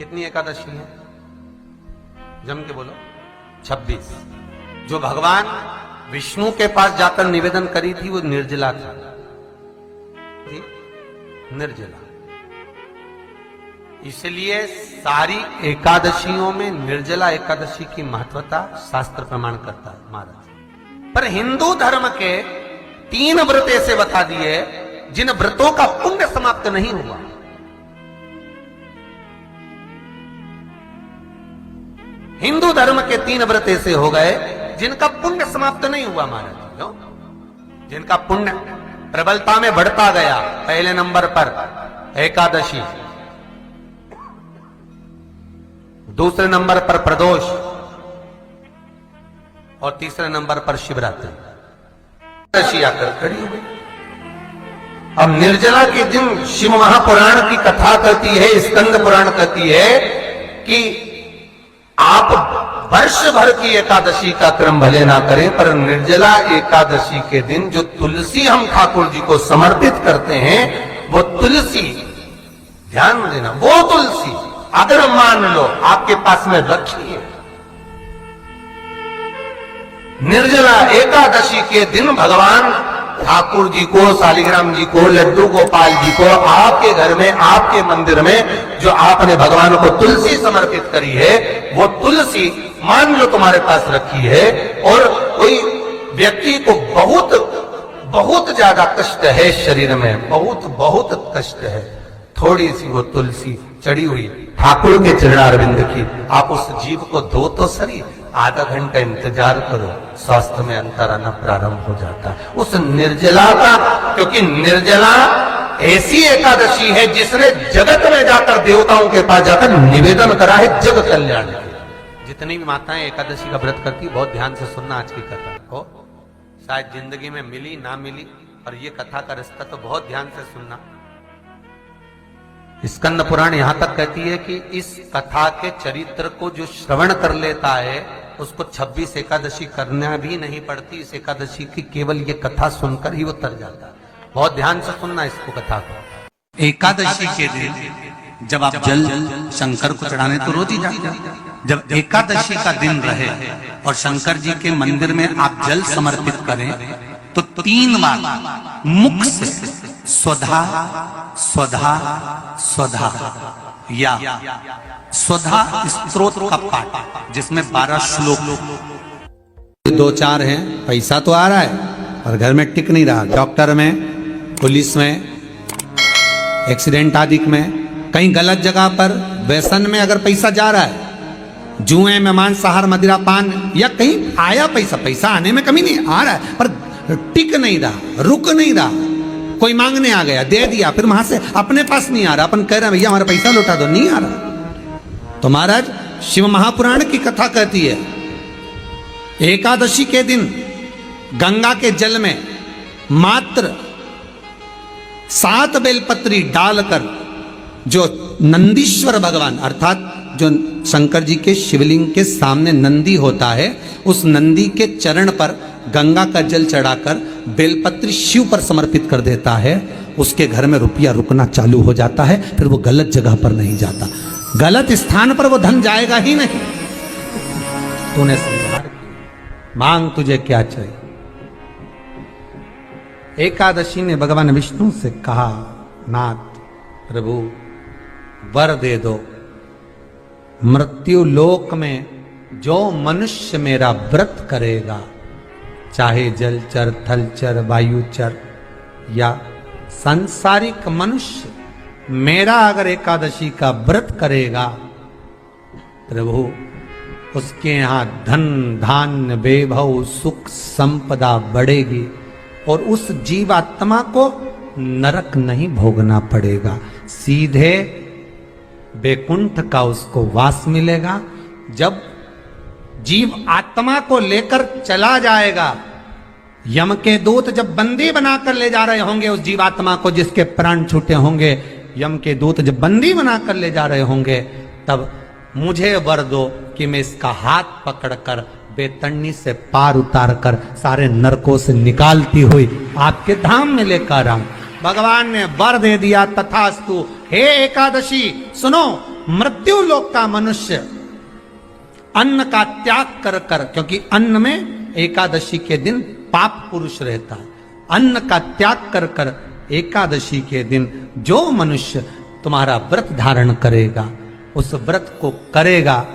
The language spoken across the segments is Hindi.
कितनी एकादशी है? जम के बोलो। 26। जो भगवान विष्णु के पास जाकर निवेदन करी थी वो निर्जला था, निर्जला। इसलिए सारी एकादशियों में निर्जला एकादशी की महत्वता शास्त्र प्रमाण करता है महाराज। पर हिंदू धर्म के 3 व्रत ऐसे बता दिए जिन व्रतों का पुण्य समाप्त नहीं हुआ। हिंदू धर्म के 3 व्रत ऐसे हो गए जिनका पुण्य समाप्त नहीं हुआ महाराज। क्यों? जिनका पुण्य प्रबलता में बढ़ता गया। पहले नंबर पर एकादशी, दूसरे नंबर पर प्रदोष और तीसरे नंबर पर शिवरात्रि। एकादशी आकर खड़ी हो गई। अब निर्जला के दिन शिव महापुराण की कथा कहती है, स्कंद पुराण कहती है कि आप वर्ष भर की एकादशी का क्रम भले ना करें, पर निर्जला एकादशी के दिन जो तुलसी हम ठाकुर जी को समर्पित करते हैं, वो तुलसी, ध्यान देना, वो तुलसी अगर मान लो आपके पास में रखी है, निर्जला एकादशी के दिन भगवान ठाकुर जी को, शालिग्राम जी को, लड्डू गोपाल जी को आपके घर में, आपके मंदिर में जो आपने भगवान को तुलसी समर्पित करी है, वो तुलसी मान लो तुम्हारे पास रखी है और कोई व्यक्ति को बहुत बहुत ज्यादा कष्ट है शरीर में, बहुत बहुत कष्ट है, थोड़ी सी वो तुलसी चढ़ी हुई ठाकुर के चरणारविंद की, आप उस जीव को धो तो सही, आधा घंटा इंतजार करो, स्वास्थ्य में अंतर आना प्रारंभ हो जाता है उस निर्जला का। क्योंकि निर्जला ऐसी एकादशी है जिसने जगत में जाकर, देवताओं के पास जाकर निवेदन करा है जग कल्याण के। जितनी भी माताएं एकादशी का व्रत करती, बहुत ध्यान से सुनना आज की कथा को, शायद जिंदगी में मिली ना मिली, और ये कथा का रिश्ता तो बहुत ध्यान से सुनना। स्कंद पुराण यहां तक कहती है कि इस कथा के चरित्र को जो श्रवण कर लेता है उसको 26 एकादशी करना भी नहीं पड़ती। इस एकादशी की केवल ये कथा सुनकर ही वो तर जाता है। बहुत ध्यान से सुनना इसको, कथा को। एकादशी के दिन जब आप जल शंकर को चढ़ाने तो रोज ही जाते, जब एकादशी का दिन रहे और शंकर जी के मंदिर में आप जल समर्पित करें तो 3 बार मुख से स्वधा स्वधा स्वधा या स्वधा स्तोत्र का पाठ, जिसमें 12 श्लोक, 2-4 हैं। पैसा तो आ रहा है पर घर में टिक नहीं रहा। डॉक्टर में, पुलिस में, एक्सीडेंट आदि में, कहीं गलत जगह पर, व्यसन में अगर पैसा जा रहा है, जुए में, मांसाहार, मदिरा पान, या कहीं आया पैसा, पैसा आने में कमी नहीं, आ रहा है पर टिक नहीं रहा, रुक नहीं रहा। कोई मांगने आ गया, दे दिया, फिर वहां से अपने पास नहीं आ रहा, अपन कह रहे हैं भैया हमारा पैसा लौटा दो, नहीं आ रहा। तो महाराज शिव महापुराण की कथा कहती है एकादशी के दिन गंगा के जल में मात्र 7 बेलपत्री डालकर, जो नंदीश्वर भगवान अर्थात जो शंकर जी के शिवलिंग के सामने नंदी होता है, उस नंदी के चरण पर गंगा का जल चढ़ाकर बेलपत्री शिव पर समर्पित कर देता है, उसके घर में रुपया रुकना चालू हो जाता है। फिर वो गलत जगह पर नहीं जाता, गलत स्थान पर वो धन जाएगा ही नहीं। तूने संहार किया, मांग तुझे क्या चाहिए। एकादशी ने भगवान विष्णु से कहा, नाथ प्रभु वर दे दो, मृत्यु लोक में जो मनुष्य मेरा व्रत करेगा, चाहे जलचर, थलचर, वायुचर या सांसारिक मनुष्य, मेरा अगर एकादशी का व्रत करेगा, प्रभु उसके यहां धन धान्य वैभव सुख संपदा बढ़ेगी और उस जीवात्मा को नरक नहीं भोगना पड़ेगा, सीधे वैकुंठ का उसको वास मिलेगा। जब जीव आत्मा को लेकर चला जाएगा, यम के दूत जब बंदी बनाकर ले जा रहे होंगे उस जीवात्मा को, जिसके प्राण छूटे होंगे, यम के दूत जब बंदी बनाकर ले जा रहे होंगे, तब मुझे वर दो कि मैं इसका हाथ पकड़कर बेतन्नी से पार उतार कर सारे नरकों से निकालती हुई आपके धाम में लेकर आऊं। भगवान ने वर दे दिया, तथास्तु। हे एकादशी सुनो, मृत्यु लोक का मनुष्य अन्न का त्याग कर कर, क्योंकि अन्न में एकादशी के दिन पाप पुरुष रहता है, अन्न का त्याग कर कर एकादशी के दिन जो मनुष्य तुम्हारा व्रत धारण करेगा, उस व्रत को करेगा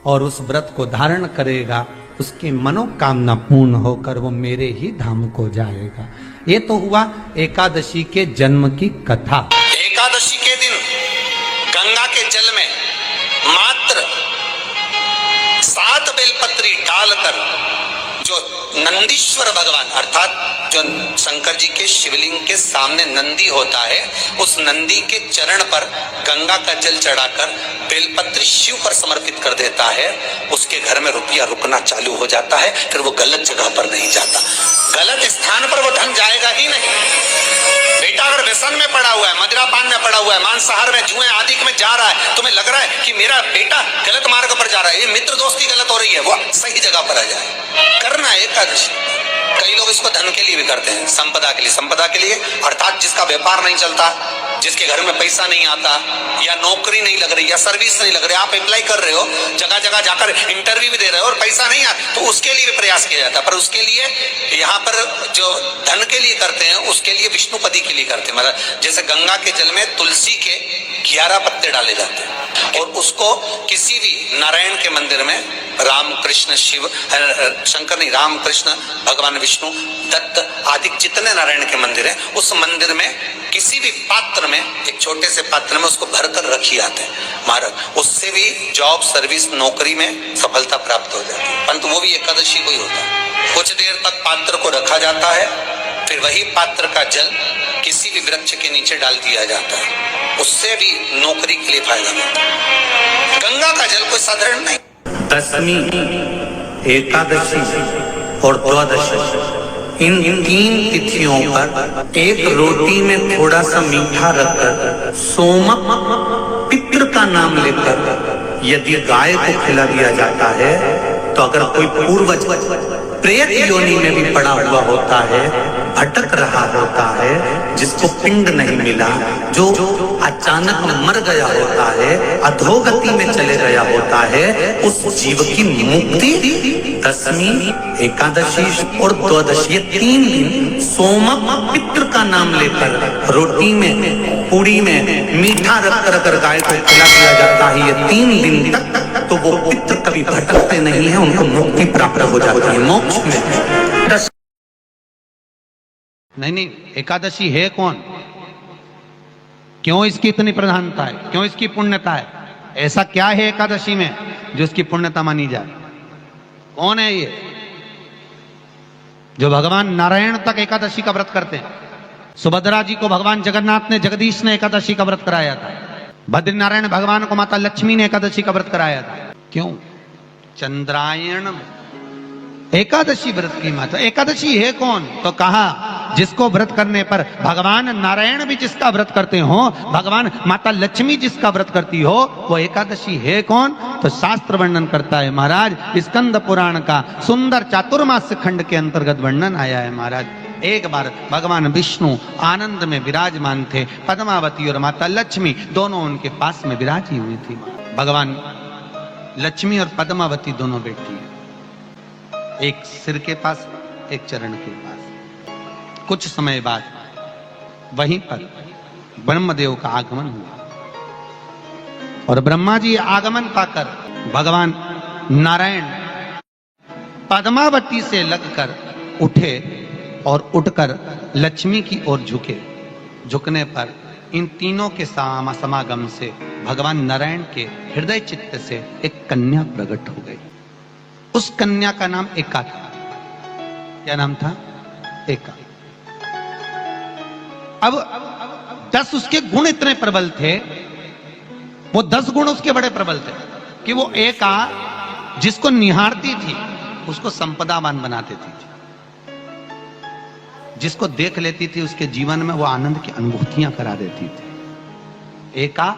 और उस व्रत को धारण करेगा, उसकी मनोकामना पूर्ण होकर वो मेरे ही धाम को जाएगा। ये तो हुआ एकादशी के जन्म की कथा। एकादशी के दिन गंगा के जल में मात्र 7 बेलपत्री डालकर जो नंदीश्वर भगवान अर्थात जो शंकर जी के शिवलिंग के सामने नंदी होता है, उस नंदी के चरण पर गंगा का जल चढ़ाकर बेलपत्री शिव पर समर्पित कर देता है, उसके घर में रुपया रुकना चालू हो जाता है। फिर वो गलत जगह पर नहीं जाता, गलत स्थान पर वो धन जाएगा ही नहीं। बेटा अगर व्यसन में पड़ा हुआ है, मदिरा पान में पड़ा हुआ है, मांसाहार में, जुए आदि में जा रहा है, तुम्हें लग रहा है कि मेरा बेटा गलत मार्ग पर जा रहा है, ये मित्र दोस्ती गलत हो रही है, वो सही जगह पर आ जाए। करना है एकादशी। कई लोग इसको धन के लिए भी करते हैं, संपदा के लिए। संपदा के लिए अर्थात जिसका व्यापार नहीं चलता, जिसके घर में पैसा नहीं आता, या नौकरी नहीं लग रही, या सर्विस नहीं लग रही, आप अप्लाई कर रहे हो, जगह जगह जाकर इंटरव्यू भी दे रहे हो और पैसा नहीं आता, तो उसके लिए भी प्रयास किया जाता है। पर उसके लिए यहाँ पर जो धन के लिए करते हैं, उसके लिए विष्णुपति के लिए करते हैं। मतलब जैसे गंगा के जल में तुलसी के 11 पत्ते डाले जाते हैं और उसको किसी भी नारायण के मंदिर में, राम कृष्ण शिव शंकर नहीं, राम कृष्ण भगवान विष्णु दत्त आदि जितने नारायण के मंदिर हैं, उस मंदिर में किसी भी पात्र में, एक छोटे से पात्र में उसको भरकर रखी आते हैं महाराज। उससे भी जॉब सर्विस नौकरी में सफलता प्राप्त हो जाती है। परंतु वो भी एकादशी को ही होता है। कुछ देर तक पात्र को रखा जाता है, फिर वही पात्र का जल किसी भी वृक्ष के नीचे डाल दिया जाता है, उससे भी नौकरी के लिए फायदा मिलता है। गंगा का जल कोई साधारण नहीं। दशमी, एकादशी और द्वादशी, इन 3 तिथियों पर एक रोटी में थोड़ा सा मीठा रखकर सोमक पितृ का नाम लेकर यदि गाय को खिला दिया जाता है, तो अगर कोई पूर्वज प्रेत योनि में भी पड़ा हुआ होता है, भटक रहा होता है, जिसको पिंड नहीं मिला, जो अचानक मर गया होता है, अधोगति में चले गया होता है, उस जीव की मुक्ति दशमी, एकादशी और द्वादशी, 3 दिन सोमक पितृ का नाम लेकर रोटी में, पूड़ी में मीठा रखकर अगर गाय को खिला दिया जाता है ये 3 दिन तक, तो वो पितृ कभी भटकते नहीं है, उनको मुक्ति प्राप्त हो जाती है, मोक्ष में। नहीं, एकादशी है कौन, क्यों इसकी इतनी प्रधानता है, क्यों इसकी पुण्यता है, ऐसा क्या है एकादशी में जो इसकी पुण्यता मानी जाए? कौन है ये जो भगवान नारायण तक एकादशी का व्रत करते हैं? सुभद्रा जी को भगवान जगन्नाथ ने, जगदीश ने एकादशी का व्रत कराया था। बद्रीनारायण भगवान को माता लक्ष्मी ने एकादशी का व्रत कराया था। क्यों? चंद्रायण एकादशी व्रत की माता। एकादशी है कौन? तो कहा जिसको व्रत करने पर भगवान नारायण भी जिसका व्रत करते हो, भगवान माता लक्ष्मी जिसका व्रत करती हो, वो एकादशी है कौन? तो शास्त्र वर्णन करता है महाराज, स्कंद पुराण का सुंदर चातुर्मास्य खंड के अंतर्गत वर्णन आया है महाराज। एक बार भगवान विष्णु आनंद में विराजमान थे, पद्मावती और माता लक्ष्मी दोनों उनके पास में विराजी हुई थी। भगवान लक्ष्मी और पद्मावती दोनों बैठी हैं, एक सिर के पास, एक चरण के पास। कुछ समय बाद वहीं पर ब्रह्मदेव का आगमन हुआ और ब्रह्मा जी आगमन पाकर भगवान नारायण पद्मावती से लगकर उठे और उठकर लक्ष्मी की ओर झुके। झुकने पर इन तीनों के समागम से भगवान नारायण के हृदय चित्त से एक कन्या प्रकट हो गई। उस कन्या का नाम एका था। क्या नाम था? एका। अब 10 उसके गुण इतने प्रबल थे, वो 10 गुण उसके बड़े प्रबल थे कि वो एका जिसको निहारती थी उसको संपदावान बना देती थी, जिसको देख लेती थी उसके जीवन में वो आनंद की अनुभूतियां करा देती थी। एका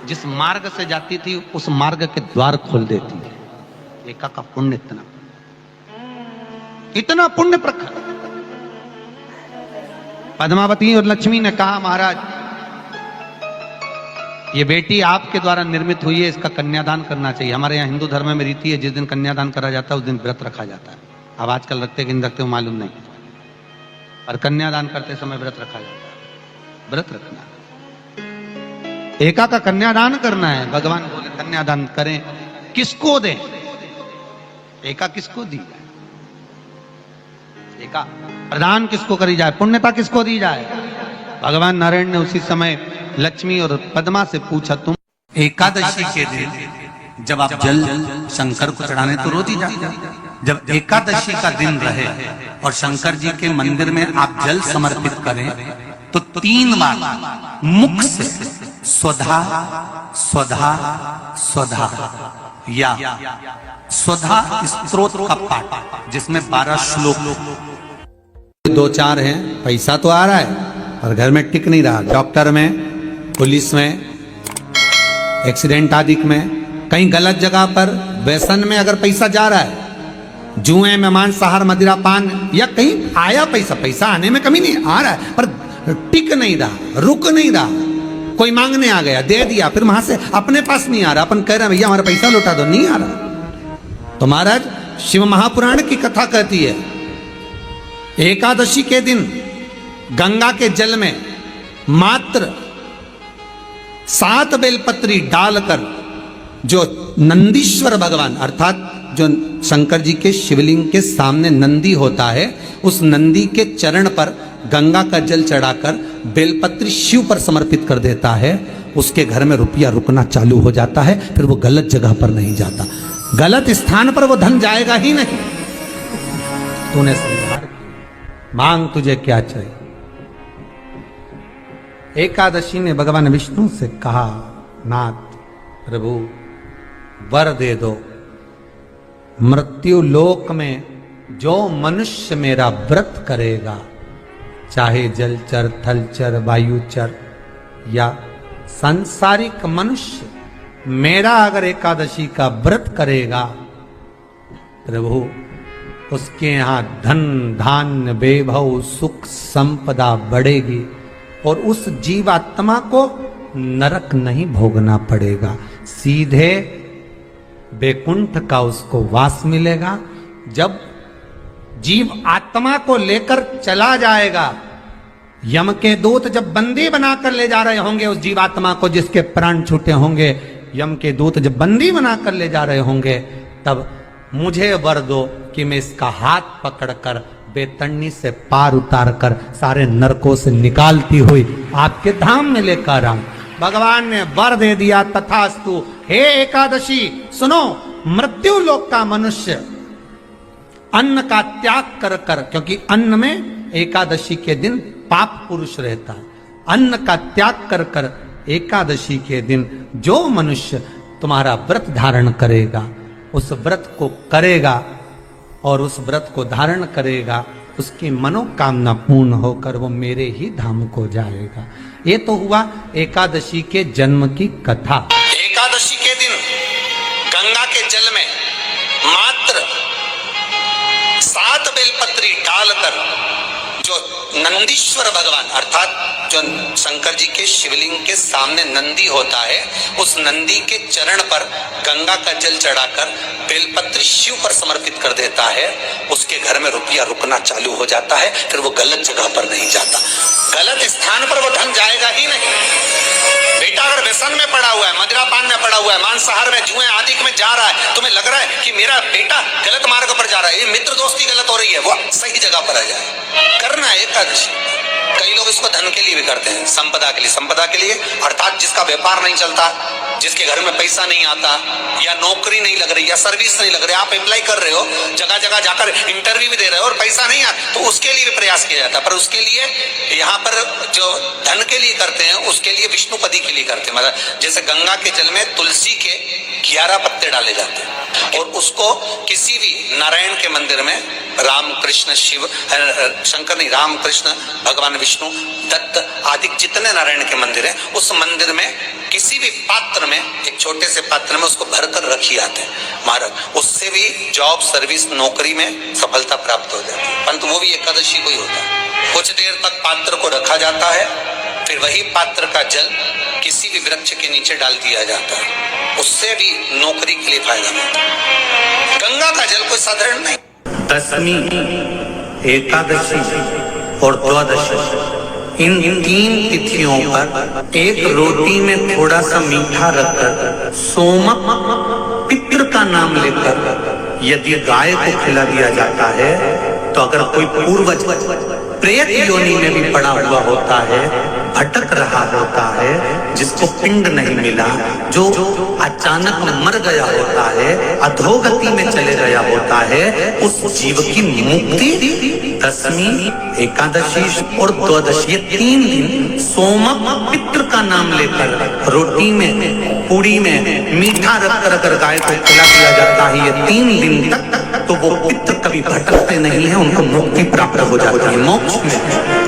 जिस मार्ग से जाती थी उस मार्ग के द्वार खोल देती थी। एका का पुण्य इतना पुण्य प्रखर। पद्मावती और लक्ष्मी ने कहा महाराज ये बेटी आपके द्वारा निर्मित हुई है, इसका कन्यादान करना चाहिए। हमारे यहाँ हिंदू धर्म में रीति है, जिस दिन कन्यादान करा जाता है उस दिन व्रत रखा जाता है। अब आजकल रखते कि नहीं रखते हो मालूम नहीं, और कन्यादान करते समय व्रत रखा जाता है। व्रत रखना, एका का कन्यादान करना है। भगवान बोले कन्यादान करें, किसको दें? एका किसको दी जाए? एका प्रदान किसको करी जाए? पुण्यता किसको दी जाए? भगवान नारायण ने उसी समय लक्ष्मी और पद्मा से पूछा, तुम एकादशी के दिन जब आप जल शंकर को चढ़ाने तो रोज ही जाते। जब एकादशी का दिन रहे और शंकर जी के मंदिर में आप जल समर्पित करें तो 3 बार मुख से स्वधा स्वधा स्वधा या स्वधा स्तोत्र का पाठ, जिसमें 12 श्लोक 2-4 हैं। पैसा तो आ रहा है और घर में टिक नहीं रहा। डॉक्टर में, पुलिस में, एक्सीडेंट आदि में, कहीं गलत जगह पर व्यसन में अगर पैसा जा रहा है, जुए में, मांसाहार, मदिरा पान, या कहीं आया पैसा आने में कमी नहीं, आ रहा है पर टिक नहीं रहा, रुक नहीं रहा। कोई मांगने आ गया, दे दिया, फिर वहां से अपने पास नहीं आ रहा, अपन कह रहे हैं भैया हमारा पैसा लौटा दो, नहीं आ रहा। तो महाराज शिव महापुराण की कथा कहती है, एकादशी के दिन गंगा के जल में मात्र 7 बेलपत्री डालकर, जो नंदीश्वर भगवान अर्थात जो शंकर जी के शिवलिंग के सामने नंदी होता है, उस नंदी के चरण पर गंगा का जल चढ़ाकर बेलपत्री शिव पर समर्पित कर देता है, उसके घर में रुपया रुकना चालू हो जाता है। फिर वो गलत जगह पर नहीं जाता, गलत स्थान पर वो धन जाएगा ही नहीं। तूने संहार किया, मांग तुझे क्या चाहिए? एकादशी ने भगवान विष्णु से कहा, नाथ प्रभु वर दे दो, मृत्यु लोक में जो मनुष्य मेरा व्रत करेगा, चाहे जलचर, थलचर, वायुचर या सांसारिक मनुष्य, मेरा अगर एकादशी का व्रत करेगा, प्रभु उसके यहां धन धान्य वैभव सुख संपदा बढ़ेगी और उस जीवात्मा को नरक नहीं भोगना पड़ेगा, सीधे बैकुंठ का उसको वास मिलेगा। जब जीव आत्मा को लेकर चला जाएगा, यम के दूत जब बंदी बनाकर ले जा रहे होंगे उस जीवात्मा को, जिसके प्राण छूटे होंगे, यम के दूत जब बंदी बनाकर ले जा रहे होंगे, तब मुझे वर दो कि मैं इसका हाथ पकड़कर बेतन्नी से पार उतार कर सारे नरकों से निकालती हुई आपके धाम में लेकर आऊं। भगवान ने वर दे दिया, तथास्तु। हे एकादशी सुनो, मृत्यु लोक का मनुष्य अन्न का त्याग कर कर, क्योंकि अन्न में एकादशी के दिन पाप पुरुष रहता है, अन्न का त्याग कर कर एकादशी के दिन जो मनुष्य तुम्हारा व्रत धारण करेगा, उस व्रत को करेगा और उस व्रत को धारण करेगा, उसकी मनोकामना पूर्ण होकर वो मेरे ही धाम को जाएगा। ये तो हुआ एकादशी के जन्म की कथा। एकादशी के दिन गंगा के जल में मात्र 7 बेलपत्री डालकर, जो नंदीश्वर भगवान अर्थात जो शंकर जी के शिवलिंग के सामने नंदी होता है, उस नंदी के चरण पर गंगा का जल चढ़ाकर बेलपत्री शिव पर समर्पित कर देता है, उसके घर में रुपया रुकना चालू हो जाता है। फिर वो गलत जगह पर नहीं जाता, गलत स्थान पर वो धन जाएगा ही नहीं। बेटा अगर व्यसन में पड़ा हुआ है, मदिरा पान में पड़ा हुआ है, मांसाहार में, जुए आदि में जा रहा है, तुम्हें लग रहा है कि मेरा बेटा गलत मार्ग पर जा रहा है, ये मित्र दोस्ती गलत हो रही है, वो सही जगह पर आ जाए। करना है एकादशी। कई लोग इसको धन के लिए भी करते हैं, संपदा के लिए। संपदा के लिए अर्थात जिसका व्यापार नहीं चलता, जिसके घर में पैसा नहीं आता, या नौकरी नहीं लग रही, या सर्विस नहीं लग रही, आप अप्लाई कर रहे हो, जगह जगह जाकर इंटरव्यू भी दे रहे हो और पैसा नहीं आता, तो उसके लिए भी प्रयास किया जाता है। पर उसके लिए यहाँ पर जो धन के लिए करते हैं, उसके लिए विष्णुपदी के लिए करते हैं। मतलब जैसे गंगा के जल में तुलसी के 11 पत्ते डाले जाते हैं और उसको किसी भी नारायण के मंदिर में, राम कृष्ण शिव शंकर नहीं, राम कृष्ण भगवान विष्णु दत्त आदि जितने नारायण के मंदिर हैं, उस मंदिर में किसी भी पात्र में, एक छोटे से पात्र में उसको भरकर रखी आते हैं महाराज। उससे भी जॉब सर्विस नौकरी में सफलता प्राप्त हो जाती है। परंतु वो भी एकादशी को ही होता है। कुछ देर तक पात्र को रखा जाता है, फिर वही पात्र का जल किसी भी वृक्ष के नीचे डाल दिया जाता है, उससे भी नौकरी के लिए फायदा मिलता है। गंगा का जल कोई साधारण नहीं। दशमी, एकादशी और द्वादशी, इन 3 तिथियों पर एक रोटी में थोड़ा सा मीठा रखकर सोमक पितृ का नाम लेकर यदि गाय को खिला दिया जाता है तो अगर कोई पूर्वज प्रेत योनि में भी पड़ा हुआ होता है, भटक रहा होता है, जिसको पिंड नहीं मिला, जो अचानक मर गया होता है, अधोगति में चले गया होता है, उस जीव की मुक्ति दशमी, एकादशी और द्वादशी, ये 3 दिन सोमक पितृ का नाम लेकर रोटी में, पूड़ी में मीठा रखकर अगर गाय को खिला दिया जाता है ये 3 दिन तक, तो वो पितृ कभी भटकते नहीं है, उनको मुक्ति प्राप्त हो जाती है, मोक्ष में।